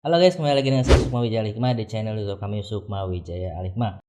Halo guys, kembali lagi dengan saya Sukma Wijaya Alikma di channel YouTube kami Sukma Wijaya Alikma.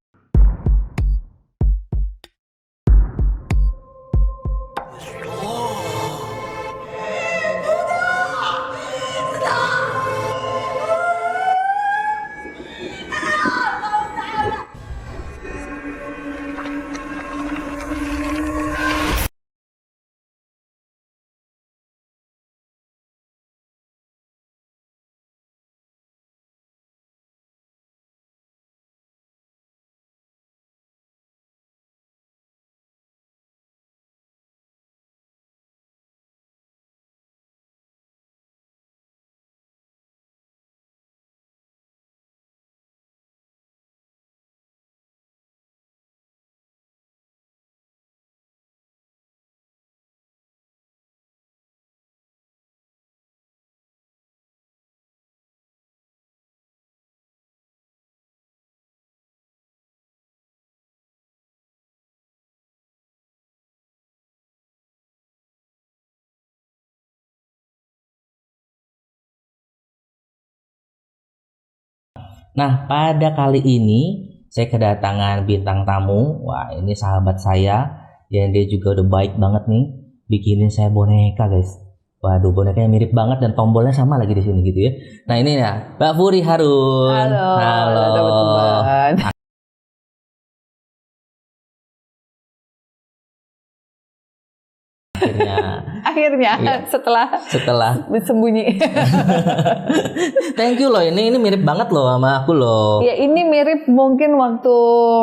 Nah, pada kali ini saya kedatangan bintang tamu. Wah, ini sahabat saya yang dia juga udah baik banget nih, bikinin saya boneka, guys. Waduh, bonekanya mirip banget dan tombolnya sama lagi di sini gitu ya. Nah, ini ya, Mbak Furi Harun. Halo, teman-teman. Akhirnya iya. setelah sembunyi. Thank you loh, ini mirip banget loh sama aku loh. Ya, ini mirip mungkin waktu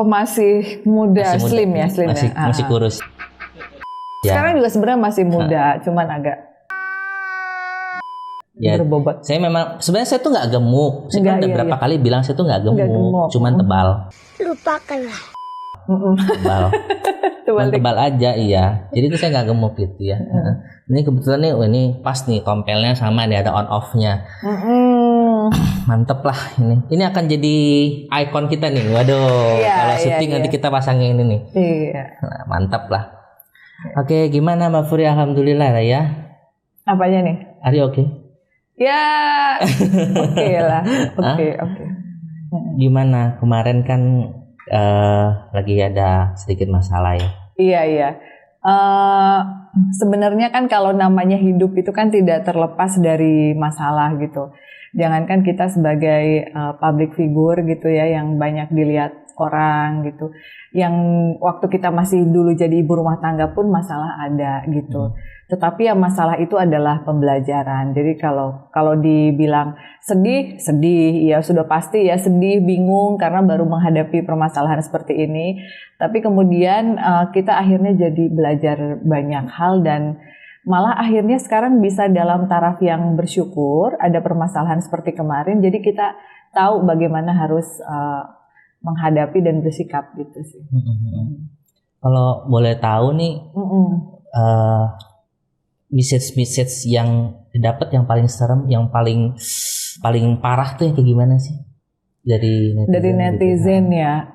masih muda, slim ya. Masih kurus. Sekarang juga sebenarnya masih muda, cuman agak berbobot. Sebenarnya saya tuh nggak gemuk. Saya kan udah berapa kali bilang saya tuh nggak gemuk, cuman tebal. Lupakanlah. Tebal aja, iya. Jadi itu saya nggak gemuk gitu ya. Ini kebetulan nih, ini pas nih tompelnya sama nih, ada on off-nya. Mantep lah ini. Ini akan jadi ikon kita nih. Waduh, kalau syuting nanti kita pasangin ini nih. Iya. Nah, mantap lah. Oke, gimana Mbak Furi? Alhamdulillah lah ya. Apanya nih? Are you okay? Ya, oke lah. Oke. Gimana? Kemarin kan lagi ada sedikit masalah ya. Iya. Sebenarnya kan kalau namanya hidup itu kan tidak terlepas dari masalah gitu. Jangankan kita sebagai public figure gitu ya, yang banyak dilihat orang gitu. Yang waktu kita masih dulu jadi ibu rumah tangga pun masalah ada gitu. Tetapi ya masalah itu adalah pembelajaran. Jadi kalau dibilang sedih, ya sudah pasti ya sedih, bingung karena baru menghadapi permasalahan seperti ini. Tapi kemudian kita akhirnya jadi belajar banyak hal dan malah akhirnya sekarang bisa dalam taraf yang bersyukur ada permasalahan seperti kemarin. Jadi kita tahu bagaimana harus menghadapi dan bersikap gitu sih. Kalau boleh tahu nih, message yang didapat yang paling serem, yang paling parah tuh yang kayak gimana sih dari netizen gitu. Ya.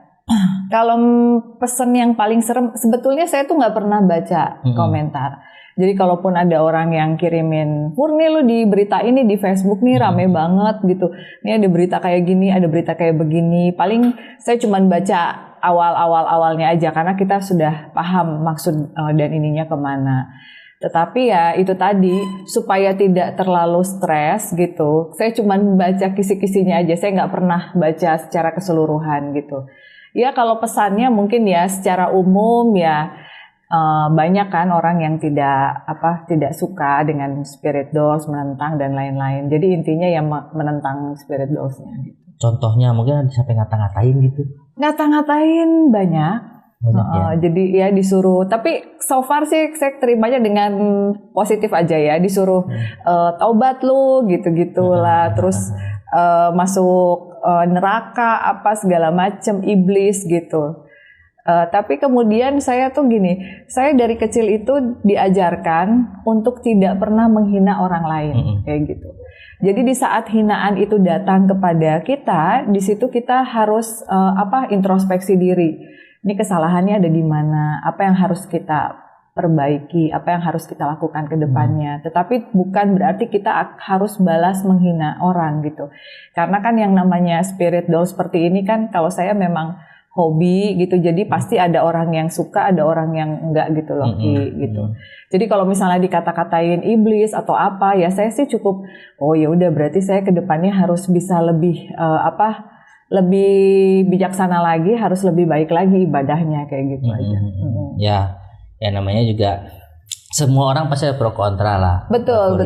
Kalau pesan yang paling serem, sebetulnya saya tuh nggak pernah baca komentar. Jadi kalaupun ada orang yang kirimin, Murni lu di berita ini di Facebook nih rame banget gitu. Ini ada berita kayak gini, ada berita kayak begini. Paling saya cuman baca awalnya aja karena kita sudah paham maksud dan ininya kemana. Tetapi ya itu tadi, supaya tidak terlalu stres gitu, saya cuma baca kisi-kisinya aja, saya nggak pernah baca secara keseluruhan gitu. Ya kalau pesannya mungkin ya secara umum ya banyak kan orang yang tidak suka dengan spirit dolls, menentang dan lain-lain. Jadi intinya ya menentang spirit dolls-nya gitu. Contohnya mungkin ada sampai ngata-ngatain gitu. Ngata-ngatain banyak. Ya? Jadi ya disuruh, tapi so far sih saya terimanya dengan positif aja ya, disuruh taubat lu gitu-gitulah, terus masuk neraka apa segala macem, iblis gitu. Tapi kemudian saya tuh gini, saya dari kecil itu diajarkan untuk tidak pernah menghina orang lain kayak gitu. Jadi di saat hinaan itu datang kepada kita, di situ kita harus introspeksi diri. Ini kesalahannya ada di mana? Apa yang harus kita perbaiki, apa yang harus kita lakukan ke depannya. Tetapi bukan berarti kita harus balas menghina orang gitu. Karena kan yang namanya spirit doll seperti ini kan kalau saya memang hobi gitu, jadi pasti ada orang yang suka, ada orang yang enggak gitu loh, gitu. Jadi kalau misalnya dikata-katain iblis atau apa, ya saya sih cukup, oh ya udah berarti saya ke depannya harus bisa lebih lebih bijaksana lagi, harus lebih baik lagi ibadahnya kayak gitu aja. Ya namanya juga semua orang pasti ada pro kontra lah. Betul.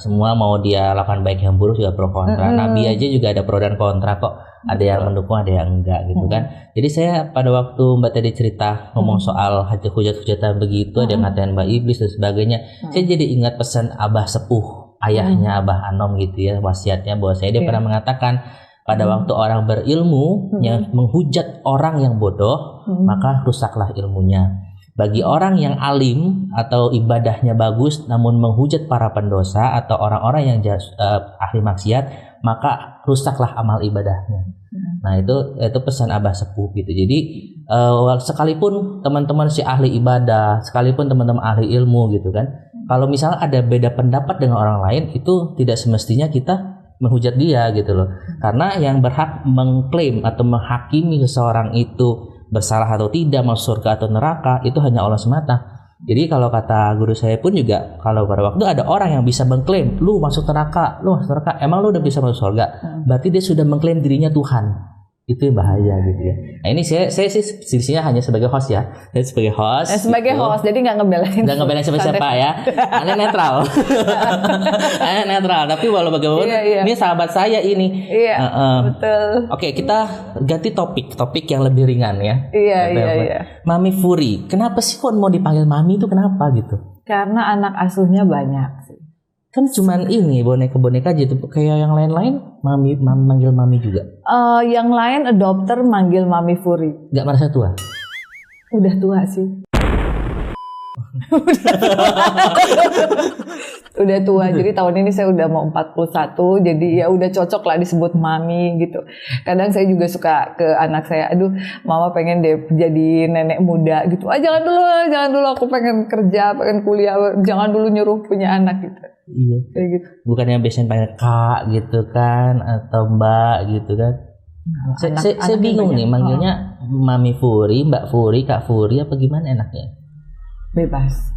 Semua mau dia lakukan baik yang buruk juga pro kontra. Nabi aja juga ada pro dan kontra kok. Ada yang mendukung, ada yang enggak gitu kan. Jadi saya pada waktu Mbak tadi cerita ngomong soal hujat-hujatan begitu, ada yang ngatain Mbak iblis dan sebagainya. Saya jadi ingat pesan Abah Sepuh, ayahnya Abah Anom gitu ya, wasiatnya bahwa dia pernah mengatakan pada waktu orang berilmu yang menghujat orang yang bodoh, maka rusaklah ilmunya. Bagi orang yang alim atau ibadahnya bagus namun menghujat para pendosa atau orang-orang yang ahli maksiat, maka rusaklah amal ibadahnya. Nah itu pesan Abah Sepuh gitu. Jadi sekalipun teman-teman si ahli ibadah, sekalipun teman-teman ahli ilmu gitu kan, kalau misalnya ada beda pendapat dengan orang lain, itu tidak semestinya kita menghujat dia gitu loh. Karena yang berhak mengklaim atau menghakimi seseorang itu bersalah atau tidak, masuk surga atau neraka, itu hanya Allah semata. Jadi kalau kata guru saya pun juga, kalau pada waktu ada orang yang bisa mengklaim lu masuk neraka, emang lu udah bisa masuk surga, berarti dia sudah mengklaim dirinya Tuhan. Itu yang bahaya gitu ya. Nah ini saya sih sisinya hanya sebagai host ya. Saya sebagai host. Host, jadi nggak ngebelain siapa-siapa ya. Aneh netral. Aneh netral. Tapi walau bagaimanapun, ini sahabat saya ini. Iya. Betul. Oke, kita ganti topik yang lebih ringan ya. Iya. Mami Furi, kenapa sih kok mau dipanggil Mami itu kenapa gitu? Karena anak asuhnya banyak sih. Kan cuman ini boneka-boneka aja tuh, kayak yang lain-lain manggil Mami juga. Yang lain adopter manggil Mami Furi. Gak merasa tua? Udah tua sih. Udah tua, jadi tahun ini saya udah mau 41, jadi ya udah cocok lah disebut Mami gitu. Kadang saya juga suka ke anak saya, aduh mama pengen deh jadi nenek muda gitu. Jangan dulu aku pengen kerja, pengen kuliah, jangan dulu nyuruh punya anak gitu. Iya. Kayak gitu. Bukannya biasanya panggil Kak gitu kan, atau Mbak gitu kan. Saya bingung nih manggilnya Mami Furi, Mbak Furi, Kak Furi apa gimana enaknya? Bebas.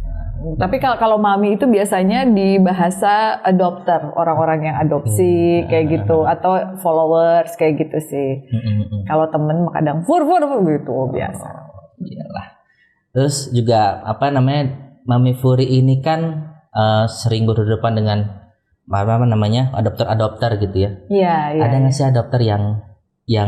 Tapi kalau Mami itu biasanya di bahasa adopter, orang-orang yang adopsi kayak gitu, atau followers kayak gitu sih. Kalau temen kadang fur gitu biasa. Iyalah. Terus juga Mami Furi ini kan sering berhadapan dengan adopter gitu ya. Iya. Ada nggak sih adopter yang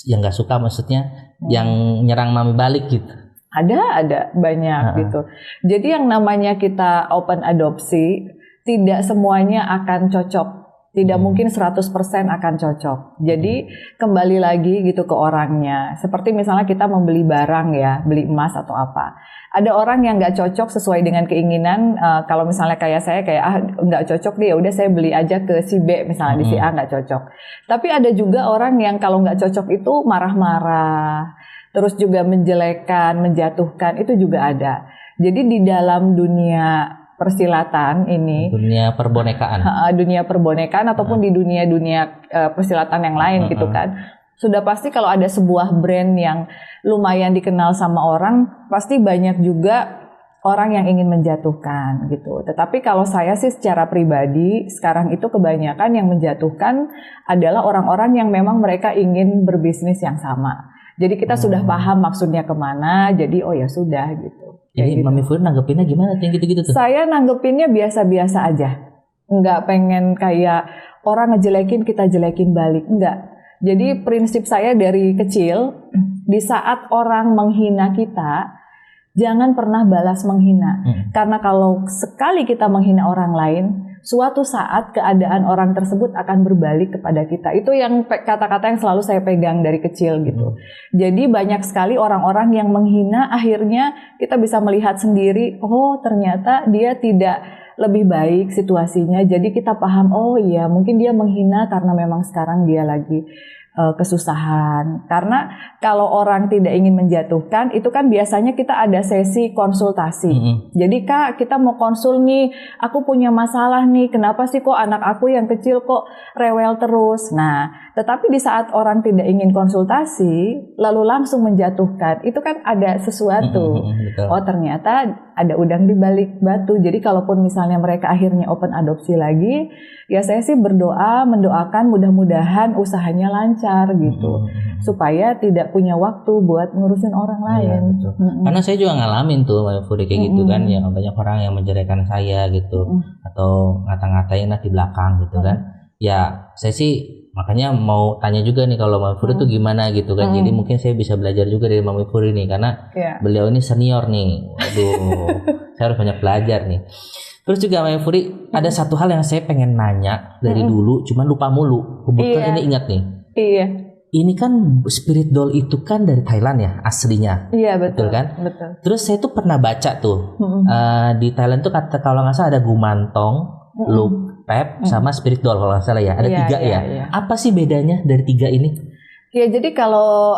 nggak suka, maksudnya yang nyerang Mami balik gitu? Ada banyak gitu. Jadi yang namanya kita open adopsi, tidak semuanya akan cocok. Tidak mungkin 100% akan cocok. Jadi kembali lagi gitu ke orangnya. Seperti misalnya kita membeli barang ya, beli emas atau apa. Ada orang yang nggak cocok sesuai dengan keinginan. Kalau misalnya kayak saya nggak cocok deh, udah saya beli aja ke si B misalnya, di si A nggak cocok. Tapi ada juga orang yang kalau nggak cocok itu marah-marah. Terus juga menjelekan, menjatuhkan, itu juga ada. Jadi di dalam dunia persilatan ini, dunia perbonekaan ataupun di dunia persilatan yang lain gitu kan, sudah pasti kalau ada sebuah brand yang lumayan dikenal sama orang, pasti banyak juga orang yang ingin menjatuhkan gitu. Tetapi kalau saya sih secara pribadi sekarang itu kebanyakan yang menjatuhkan adalah orang-orang yang memang mereka ingin berbisnis yang sama. Jadi kita sudah paham maksudnya kemana, jadi oh ya sudah gitu. Jadi gitu. Mami Furi nanggepinnya gimana yang gitu-gitu tuh? Saya nanggepinnya biasa-biasa aja. Nggak pengen kayak orang ngejelekin kita jelekin balik, enggak. Jadi prinsip saya dari kecil, di saat orang menghina kita, jangan pernah balas menghina. Karena kalau sekali kita menghina orang lain, suatu saat keadaan orang tersebut akan berbalik kepada kita. Itu yang kata-kata yang selalu saya pegang dari kecil gitu. Jadi banyak sekali orang-orang yang menghina, akhirnya kita bisa melihat sendiri, oh ternyata dia tidak lebih baik situasinya. Jadi kita paham, oh iya mungkin dia menghina karena memang sekarang dia lagi kesusahan. Karena kalau orang tidak ingin menjatuhkan, itu kan biasanya kita ada sesi konsultasi. Jadi Kak, kita mau konsul nih, aku punya masalah nih, kenapa sih kok anak aku yang kecil kok rewel terus. Nah, tetapi di saat orang tidak ingin konsultasi, lalu langsung menjatuhkan, itu kan ada sesuatu. Oh ternyata ada udang di balik batu. Jadi kalaupun misalnya mereka akhirnya open adopsi lagi, ya saya sih mendoakan mudah-mudahan usahanya lancar gitu, supaya tidak punya waktu buat ngurusin orang lain. Karena saya juga ngalamin tuh Mbak Furi kayak gitu kan, ya banyak orang yang menjelekkan saya gitu, atau ngata-ngatain di belakang gitu kan. Ya saya sih makanya mau tanya juga nih kalau Mbak Furi tuh gimana gitu kan. Jadi mungkin saya bisa belajar juga dari Mbak Furi nih, karena beliau ini senior nih. Waduh, saya harus banyak belajar nih. Terus juga Mbak Furi, ada satu hal yang saya pengen nanya dari dulu, cuman lupa mulu. Kebetulan ini ingat nih. Iya. Ini kan spirit doll itu kan dari Thailand ya aslinya. Iya betul kan. Betul. Terus saya tuh pernah baca tuh di Thailand tuh kata kalau nggak salah ada gumantong, look pep, sama spirit doll kalau nggak salah ya. Ada tiga ya. Apa sih bedanya dari tiga ini? Ya jadi kalau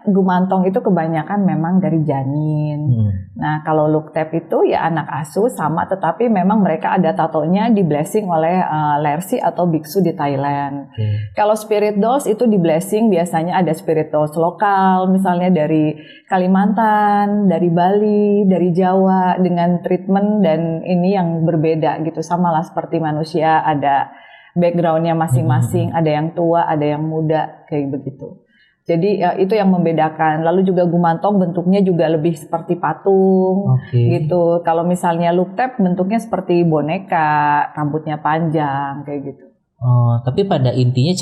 gumantong itu kebanyakan memang dari janin. Nah kalau Luktep itu ya anak asuh sama, tetapi memang mereka ada tatonya di blessing oleh lersi atau biksu di Thailand. Kalau spirit dolls itu di blessing biasanya ada spirit dolls lokal, misalnya dari Kalimantan, dari Bali, dari Jawa, dengan treatment dan ini yang berbeda gitu, sama lah seperti manusia, ada backgroundnya masing-masing, ada yang tua, ada yang muda, kayak begitu. Jadi itu yang membedakan. Lalu juga gumantong bentuknya juga lebih seperti patung, gitu. Kalau misalnya Luktep bentuknya seperti boneka, rambutnya panjang, kayak gitu. Oh, tapi pada intinya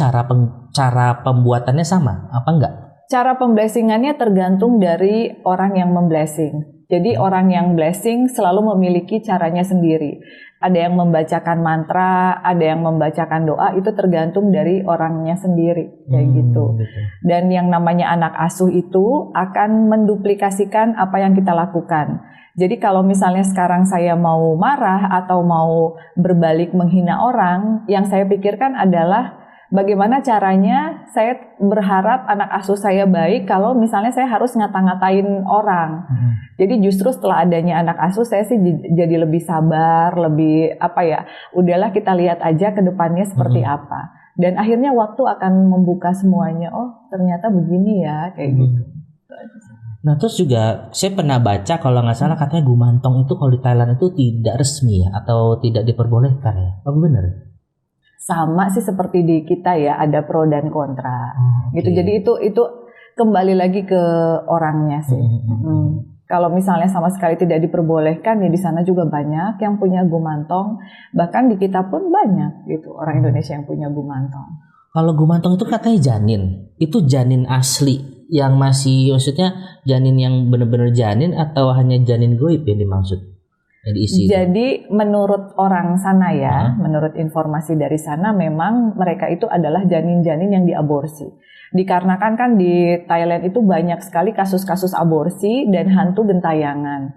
cara pembuatannya sama, apa enggak? Cara pemblessingannya tergantung dari orang yang memblessing. Jadi orang yang blessing selalu memiliki caranya sendiri. Ada yang membacakan mantra, ada yang membacakan doa, itu tergantung dari orangnya sendiri, kayak gitu. Dan yang namanya anak asuh itu akan menduplikasikan apa yang kita lakukan. Jadi kalau misalnya sekarang saya mau marah atau mau berbalik menghina orang, yang saya pikirkan adalah bagaimana caranya saya berharap anak asuh saya baik kalau misalnya saya harus ngata-ngatain orang. Jadi justru setelah adanya anak asuh saya sih jadi lebih sabar, lebih udahlah kita lihat aja ke depannya seperti apa. Dan akhirnya waktu akan membuka semuanya. Oh ternyata begini ya, kayak gitu. Nah terus juga saya pernah baca kalau nggak salah katanya gumantong itu kalau di Thailand itu tidak resmi ya, atau tidak diperbolehkan ya. Apa benar? Sama sih seperti di kita ya, ada pro dan kontra gitu. Jadi itu kembali lagi ke orangnya sih. Kalau misalnya sama sekali tidak diperbolehkan, ya di sana juga banyak yang punya gumantong. Bahkan di kita pun banyak gitu orang Indonesia yang punya gumantong. Kalau gumantong itu katanya janin, itu janin asli yang maksudnya janin yang benar-benar janin atau hanya janin goib yang dimaksud? Jadi menurut orang sana ya, menurut informasi dari sana memang mereka itu adalah janin-janin yang diaborsi. Dikarenakan kan di Thailand itu banyak sekali kasus-kasus aborsi dan hantu gentayangan.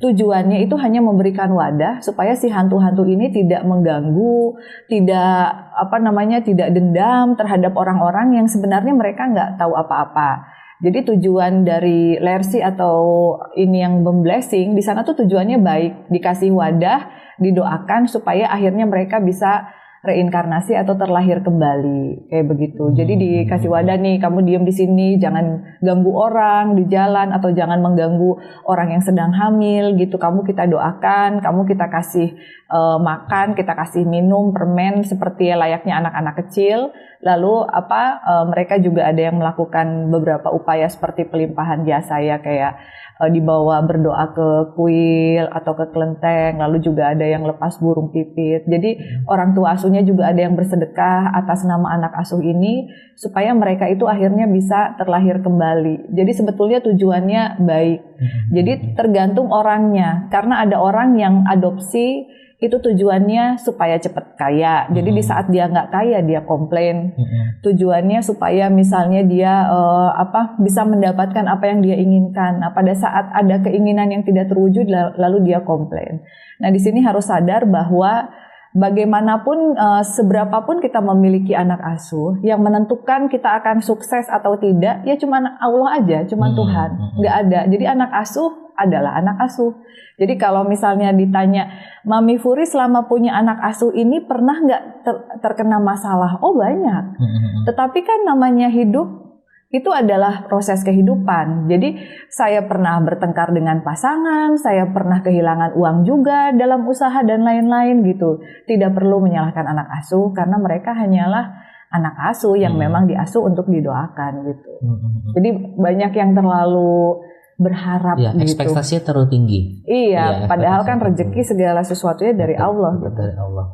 Tujuannya itu hanya memberikan wadah supaya si hantu-hantu ini tidak mengganggu, tidak dendam terhadap orang-orang yang sebenarnya mereka nggak tahu apa-apa. Jadi tujuan dari lersi atau ini yang memblessing di sana tuh tujuannya baik, dikasih wadah, didoakan supaya akhirnya mereka bisa reinkarnasi atau terlahir kembali, kayak begitu. Jadi dikasih wadah nih, kamu diem di sini, jangan ganggu orang di jalan atau jangan mengganggu orang yang sedang hamil gitu. Kamu kita doakan, kamu kita kasih makan, kita kasih minum permen seperti layaknya anak-anak kecil. Lalu mereka juga ada yang melakukan beberapa upaya seperti pelimpahan jasa ya, kayak dibawa berdoa ke kuil atau ke kelenteng, lalu juga ada yang lepas burung pipit. Jadi orang tua asuhnya juga ada yang bersedekah atas nama anak asuh ini supaya mereka itu akhirnya bisa terlahir kembali. Jadi sebetulnya tujuannya baik. Jadi tergantung orangnya, karena ada orang yang adopsi itu tujuannya supaya cepat kaya. Jadi di saat dia nggak kaya dia komplain. Tujuannya supaya misalnya dia bisa mendapatkan apa yang dia inginkan. Nah, pada saat ada keinginan yang tidak terwujud lalu dia komplain. Nah di sini harus sadar bahwa bagaimanapun seberapapun kita memiliki anak asuh, yang menentukan kita akan sukses atau tidak ya cuma Allah aja, cuma Tuhan, nggak ada. Jadi anak asuh adalah anak asuh. Jadi kalau misalnya ditanya, Mami Furi selama punya anak asuh ini pernah nggak terkena masalah? Oh banyak. Tetapi kan namanya hidup itu adalah proses kehidupan. Jadi saya pernah bertengkar dengan pasangan, saya pernah kehilangan uang juga dalam usaha dan lain-lain gitu. Tidak perlu menyalahkan anak asuh karena mereka hanyalah anak asuh yang memang diasuh untuk didoakan gitu. Jadi banyak yang terlalu berharap ya, gitu. Ekspektasinya terlalu tinggi. Iya, padahal kan rezeki segala sesuatunya dari Allah. Betul, dari Allah.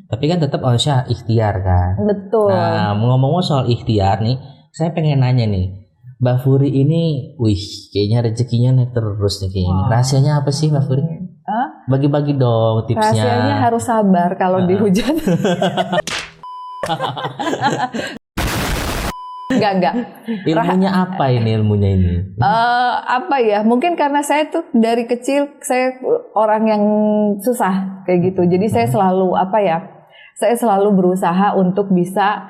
Tapi kan tetap harusnya ikhtiar kan. Betul. Nah, ngomong-ngomong soal ikhtiar nih, saya pengen nanya nih, Mbak Furi ini, kayaknya rezekinya naik terus nih kayaknya. Rahasianya apa sih Mbak Furi? Bagi-bagi dong tipsnya. Rahasianya harus sabar kalau dihujat. Enggak. Ilmunya apa ini ilmunya ini? Apa ya? Mungkin karena saya tuh dari kecil saya orang yang susah kayak gitu. Jadi saya selalu saya selalu berusaha untuk bisa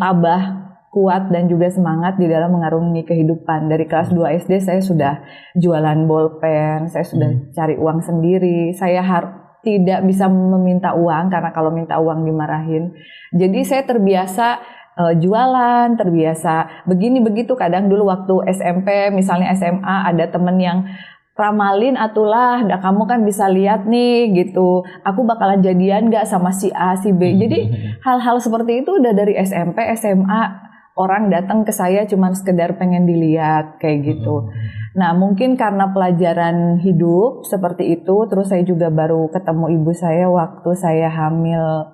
tabah, kuat dan juga semangat di dalam mengarungi kehidupan. Dari kelas 2 SD saya sudah jualan bolpen, saya sudah cari uang sendiri. Saya tidak bisa meminta uang karena kalau minta uang dimarahin. Jadi saya terbiasa jualan, terbiasa begini begitu. Kadang dulu waktu SMP, misalnya SMA ada temen yang ramalin atulah, kamu kan bisa lihat nih gitu, aku bakalan jadian gak sama si A, si B. Jadi hal-hal seperti itu udah dari SMP, SMA orang datang ke saya cuman sekedar pengen dilihat kayak gitu. Nah mungkin karena pelajaran hidup seperti itu, terus saya juga baru ketemu ibu saya waktu saya hamil,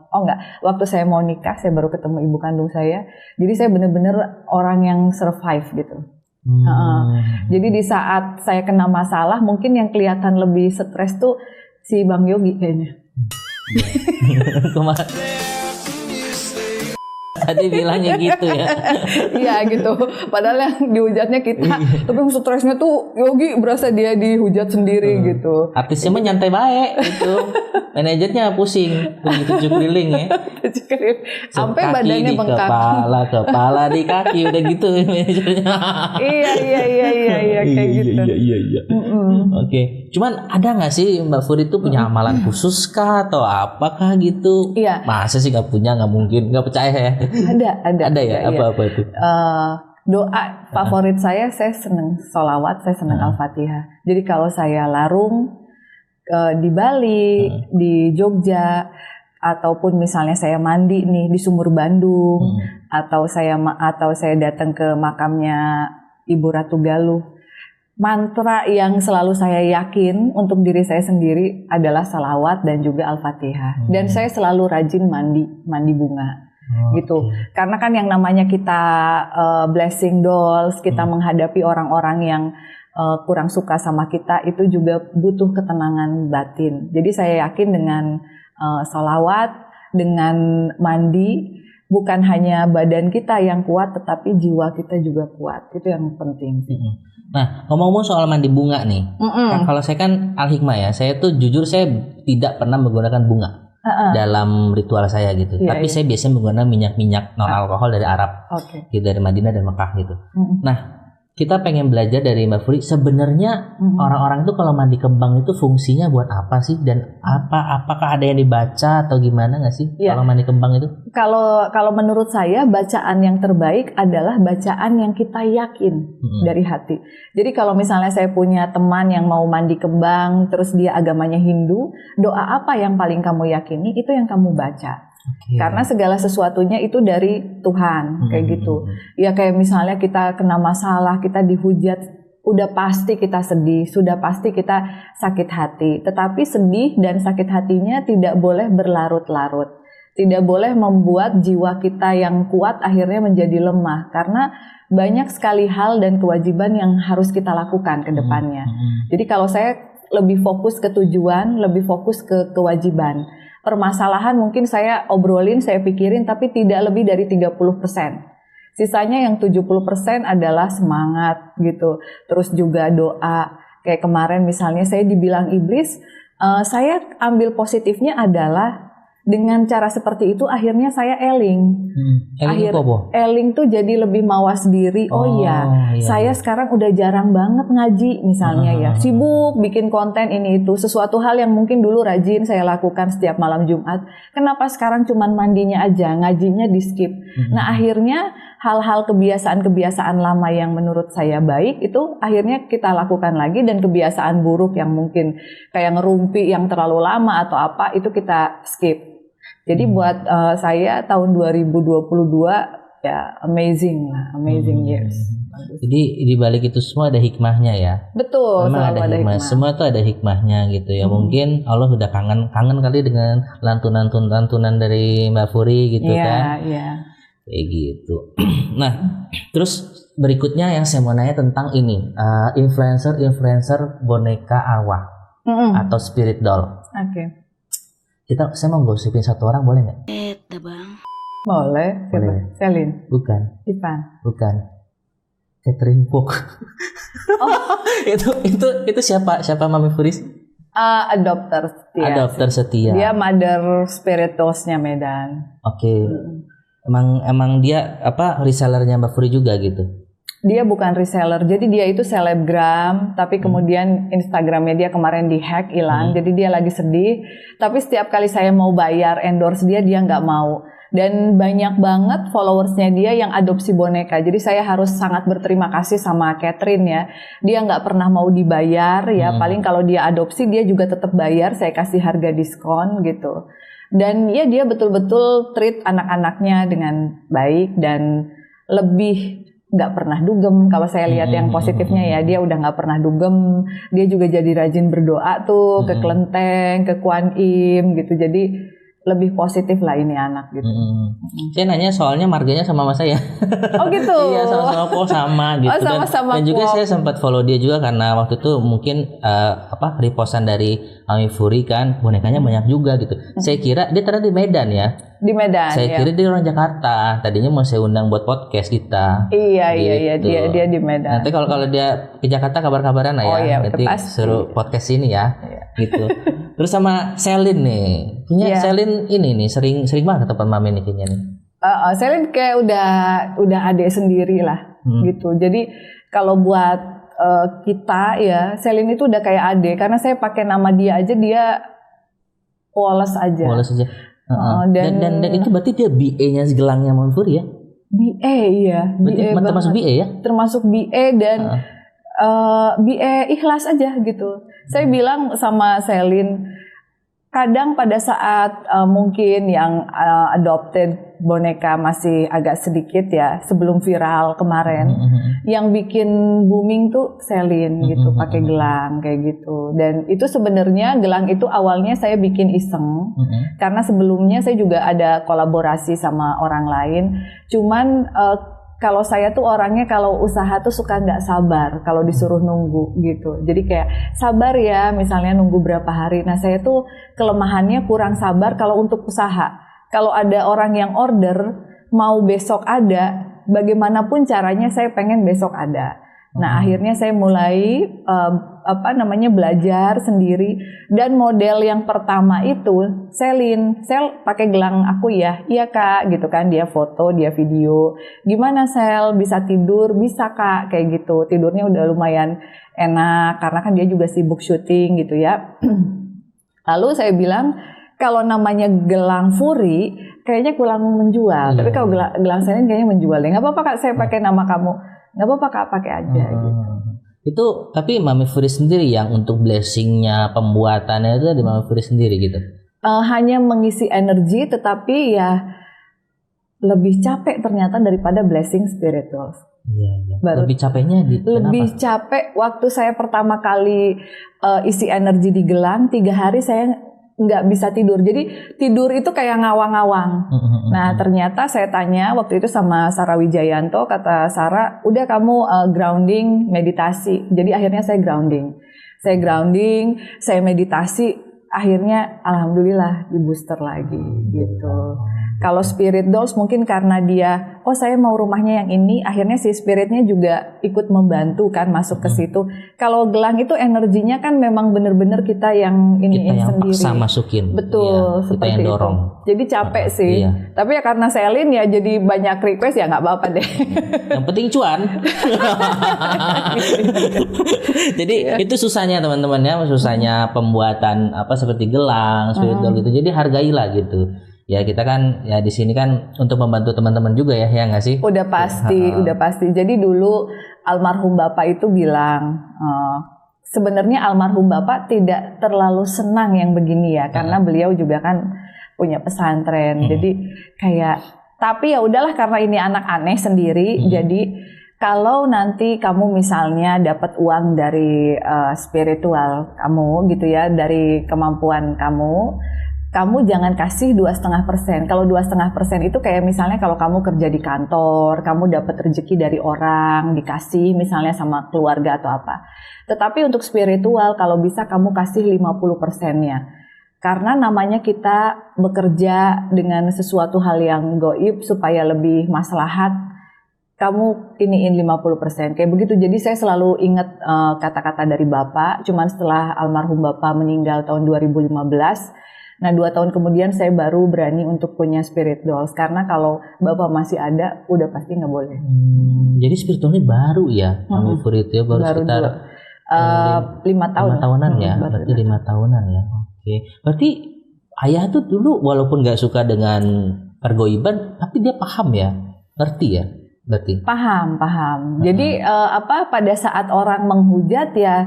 waktu saya mau nikah saya baru ketemu ibu kandung saya. Jadi saya benar-benar orang yang survive gitu. Jadi di saat saya kena masalah mungkin yang kelihatan lebih stres tuh si Bang Yogi kayaknya. Tadi bilangnya gitu ya. Iya gitu. Padahal yang dihujatnya kita, tapi stresnya tuh Yogi berasa dia dihujat sendiri gitu. Artisnya mah nyantai baik gitu. Manajernya pusing, begitu keliling ya. Sampai badannya di bengkak. Kepala di kaki udah gitu manajernya. Iya kayak gitu. Iya. Oke. Cuman ada nggak sih Mbak Furi itu punya amalan khusus kah atau apakah gitu? Iya. Masa sih nggak punya, nggak mungkin, nggak percaya ya? Ada ya. Apa itu? Doa favorit saya seneng sholawat, saya seneng Al-Fatihah. Jadi kalau saya larung di Bali, di Jogja, ataupun misalnya saya mandi nih di Sumur Bandung, atau saya datang ke makamnya Ibu Ratu Galuh, mantra yang selalu saya yakin untuk diri saya sendiri adalah salawat dan juga Al-Fatihah. Dan saya selalu rajin mandi bunga. Gitu. Karena kan yang namanya kita blessing dolls, kita menghadapi orang-orang yang kurang suka sama kita, itu juga butuh ketenangan batin. Jadi saya yakin dengan salawat, dengan mandi, bukan hanya badan kita yang kuat, tetapi jiwa kita juga kuat. Itu yang penting. Nah, ngomong-ngomong soal mandi bunga nih, kan kalau saya kan al-hikmah ya, saya tuh jujur saya tidak pernah menggunakan bunga dalam ritual saya gitu. Tapi saya biasanya menggunakan minyak-minyak non alkohol dari Arab, gitu, dari Madinah dan Mekah gitu. Nah, kita pengen belajar dari Mbak Furi, sebenarnya orang-orang itu kalau mandi kembang itu fungsinya buat apa sih, dan apakah ada yang dibaca atau gimana nggak sih kalau mandi kembang itu? Kalau menurut saya bacaan yang terbaik adalah bacaan yang kita yakin dari hati. Jadi kalau misalnya saya punya teman yang mau mandi kembang, terus dia agamanya Hindu, doa apa yang paling kamu yakini itu yang kamu baca. Karena segala sesuatunya itu dari Tuhan, kayak gitu. Ya kayak misalnya kita kena masalah, kita dihujat, udah pasti kita sedih, sudah pasti kita sakit hati. Tetapi sedih dan sakit hatinya tidak boleh berlarut-larut. Tidak boleh membuat jiwa kita yang kuat akhirnya menjadi lemah. Karena banyak sekali hal dan kewajiban yang harus kita lakukan ke depannya. Jadi kalau saya lebih fokus ke tujuan, lebih fokus ke kewajiban. Permasalahan mungkin saya obrolin, saya pikirin, tapi tidak lebih dari 30%. Sisanya yang 70% adalah semangat gitu. Terus juga doa. Kayak kemarin misalnya saya dibilang iblis, saya ambil positifnya adalah Dengan cara seperti itu akhirnya saya eling. Eling itu apa? Eling tuh jadi lebih mawas diri. Oh iya, saya sekarang udah jarang banget ngaji misalnya ya. Sibuk bikin konten ini itu. Sesuatu hal yang mungkin dulu rajin saya lakukan setiap malam Jumat. Kenapa sekarang cuman mandinya aja, ngajinya di skip. Nah akhirnya hal-hal kebiasaan-kebiasaan lama yang menurut saya baik itu akhirnya kita lakukan lagi, dan kebiasaan buruk yang mungkin kayak ngerumpi yang terlalu lama atau apa itu kita skip. Jadi buat saya tahun 2022 ya amazing years. Jadi di balik itu semua ada hikmahnya ya. Betul. Memang ada hikmah. Semua tuh ada hikmahnya gitu ya. Mungkin Allah sudah kangen kali dengan lantunan dari Mbak Furi gitu kan. Iya. Kayak gitu. Nah, terus berikutnya yang saya mau nanya tentang ini, influencer boneka arwah atau spirit doll. Oke. Saya mau gosipin satu orang, boleh nggak? Bang. Boleh. Siapa? Selin. Bukan. Ivan. Bukan. Catherine Cook. itu siapa Mami Furis? Adopter setia. Adopter setia. Dia mother spiritualsnya Medan. Oke. Emang dia resellernya Mbak Furi juga gitu? Dia bukan reseller, jadi dia itu selebgram, tapi kemudian Instagramnya dia kemarin dihack, hilang, jadi dia lagi sedih. Tapi setiap kali saya mau bayar endorse dia nggak mau. Dan banyak banget followersnya dia yang adopsi boneka, jadi saya harus sangat berterima kasih sama Catherine ya. Dia nggak pernah mau dibayar ya, paling kalau dia adopsi dia juga tetap bayar, saya kasih harga diskon gitu. Dan ya dia betul-betul treat anak-anaknya dengan baik dan lebih nggak pernah dugem. Kalau saya lihat yang positifnya ya, dia udah nggak pernah dugem. Dia juga jadi rajin berdoa tuh ke Kelenteng, ke Kuan Im gitu. Jadi lebih positif lah ini anak gitu. Saya nanya soalnya marganya sama saya. Oh gitu. Iya, sama-sama kok sama gitu. Sama-sama dan juga saya sempat follow dia juga karena waktu itu mungkin repostan dari Mami Furi kan, bonekanya banyak juga gitu. Saya kira dia ternyata di Medan ya. Di Medan. Saya kira dia orang Jakarta. Tadinya mau saya undang buat podcast kita. Iya, dia di Medan. Nanti kalau dia ke Jakarta kabar-kabaran lah ya. Oh iya, nanti suruh podcast ini ya. Gitu. Terus sama Selin nih. Punya Selin ini nih sering banget ke tempat Mami nih kayaknya nih. Selin kayak udah adik sendiri lah gitu. Jadi kalau buat kita ya, Selin itu udah kayak adik karena saya pakai nama dia aja dia Wallace aja. Dan itu berarti dia BA-nya gelangnya Mami Furi ya? BA iya. Termasuk BA ya? Termasuk BA dan BA ikhlas aja gitu. Saya bilang sama Selin, kadang pada saat mungkin yang adopted boneka masih agak sedikit ya, sebelum viral kemarin, yang bikin booming tuh Selin gitu, pakai gelang kayak gitu. Dan itu sebenarnya gelang itu awalnya saya bikin iseng, karena sebelumnya saya juga ada kolaborasi sama orang lain. Cuman kalau saya tuh orangnya kalau usaha tuh suka nggak sabar kalau disuruh nunggu gitu. Jadi kayak sabar ya, misalnya nunggu berapa hari. Nah saya tuh kelemahannya kurang sabar kalau untuk usaha. Kalau ada orang yang order mau besok ada, bagaimanapun caranya saya pengen besok ada. Nah akhirnya saya mulai belajar sendiri, dan model yang pertama itu Selin, Sel pakai gelang aku ya, iya kak gitu kan, dia foto, dia video, gimana Sel bisa tidur, bisa kak kayak gitu, tidurnya udah lumayan enak karena kan dia juga sibuk syuting gitu ya. Lalu saya bilang kalau namanya gelang Furi kayaknya kurang menjual, tapi kalau gelang Selin kayaknya menjual deh. Nggak apa-apa kak saya pakai nama kamu, nggak apa-apa kak pakai aja gitu. Itu tapi Mami Furi sendiri yang untuk blessingnya, pembuatannya itu di Mami Furi sendiri gitu? Hanya mengisi energi, tetapi ya lebih capek ternyata daripada blessing spiritual. Iya. Lebih capeknya lebih kenapa? Capek waktu saya pertama kali isi energi di gelang, 3 hari saya nggak bisa tidur. Jadi tidur itu kayak ngawang-ngawang. Nah ternyata saya tanya waktu itu sama Sarah Wijayanto, kata Sarah, udah kamu grounding, meditasi. Jadi akhirnya saya grounding, saya meditasi. Akhirnya alhamdulillah di booster lagi gitu. Kalau spirit dolls mungkin karena dia, oh saya mau rumahnya yang ini, akhirnya si spiritnya juga ikut membantu kan masuk ke situ. Kalau gelang itu energinya kan memang bener-bener kita yang Kita yang sendiri. paksa masukin. Betul, Iya, kita seperti yang dorong. itu. Jadi capek sih. Iya. Tapi ya karena Selin ya jadi banyak request ya nggak apa-apa deh. Yang penting cuan. Jadi itu susahnya teman-teman ya, susahnya pembuatan apa seperti gelang, spirit doll gitu. Jadi hargailah gitu. Ya kita kan ya di sini kan untuk membantu teman-teman juga ya nggak sih? Udah pasti, udah pasti. Jadi dulu almarhum Bapak itu bilang, sebenarnya almarhum Bapak tidak terlalu senang yang begini ya, karena beliau juga kan punya pesantren. Jadi kayak, tapi ya udahlah karena ini anak aneh sendiri, jadi kalau nanti kamu misalnya dapat uang dari spiritual kamu gitu ya, dari kemampuan kamu jangan kasih 2,5%. Kalau 2,5% itu kayak misalnya kalau kamu kerja di kantor, kamu dapat rezeki dari orang, dikasih misalnya sama keluarga atau apa. Tetapi untuk spiritual kalau bisa kamu kasih 50%-nya. Karena namanya kita bekerja dengan sesuatu hal yang gaib supaya lebih maslahat, kamu iniin 50%. Kayak begitu. Jadi saya selalu ingat kata-kata dari Bapak, cuman setelah almarhum Bapak meninggal tahun 2015, nah 2 tahun kemudian saya baru berani untuk punya spirit dolls. Karena kalau Bapak masih ada, udah pasti nggak boleh. Jadi spirit doll ini baru ya, Mami Furi itu ya, baru sekitar 5 tahun. 5 tahunan ya, berarti 5 tahunan ya. Oke, berarti ayah tuh dulu walaupun nggak suka dengan pergoiban, tapi dia paham ya, ngerti ya, berarti. Paham. Jadi pada saat orang menghujat ya,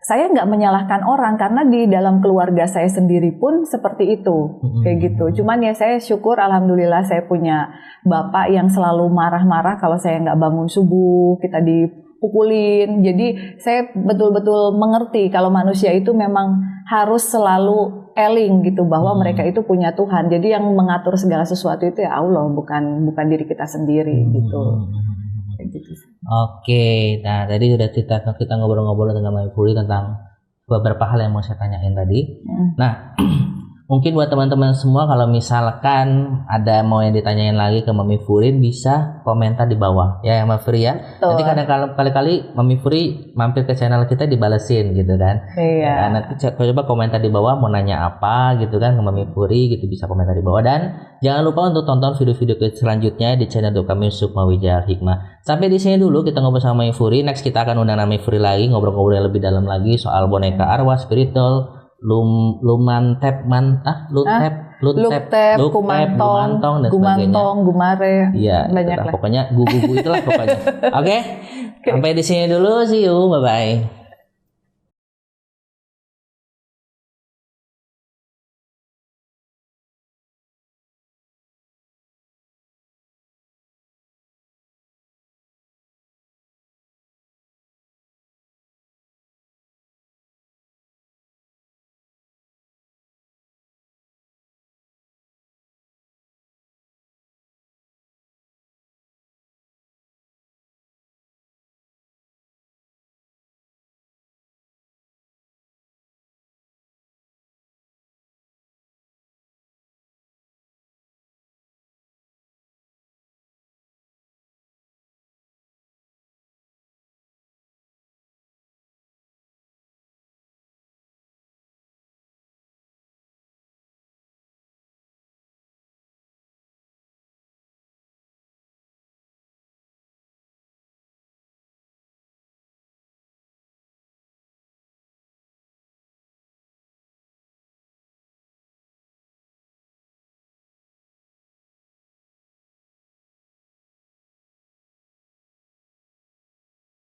saya nggak menyalahkan orang karena di dalam keluarga saya sendiri pun seperti itu, kayak gitu. Cuman ya saya syukur, alhamdulillah saya punya bapak yang selalu marah-marah kalau saya nggak bangun subuh, kita dipukulin. Jadi saya betul-betul mengerti kalau manusia itu memang harus selalu eling gitu bahwa mereka itu punya Tuhan. Jadi yang mengatur segala sesuatu itu ya Allah, bukan diri kita sendiri gitu. Gitu. Oke, nah tadi udah kita ngobrol-ngobrol dengan Mami Furi tentang beberapa hal yang mau saya tanyain tadi. Nah, mungkin buat teman-teman semua kalau misalkan ada mau yang ditanyain lagi ke Mami Furi bisa komentar di bawah ya Mami Furi ya. Nanti kadang kali-kali Mami Furi mampir ke channel kita dibalesin gitu kan. Iya. Ya, nanti coba komentar di bawah mau nanya apa gitu kan ke Mami Furi gitu, bisa komentar di bawah. Dan jangan lupa untuk tonton video-video selanjutnya di channel kami Sukma Wijaya Hikmah. Sampai di sini dulu kita ngobrol sama Mami Furi. Next kita akan undang Mami Furi lagi ngobrol-ngobrol yang lebih dalam lagi soal boneka arwah, spiritual, luntep, kumantong dan sebagainya. Gumare. Iya, banyak itulah, lah. pokoknya gugu itulah pokoknya. Oke. Sampai di sini dulu, see you, bye bye.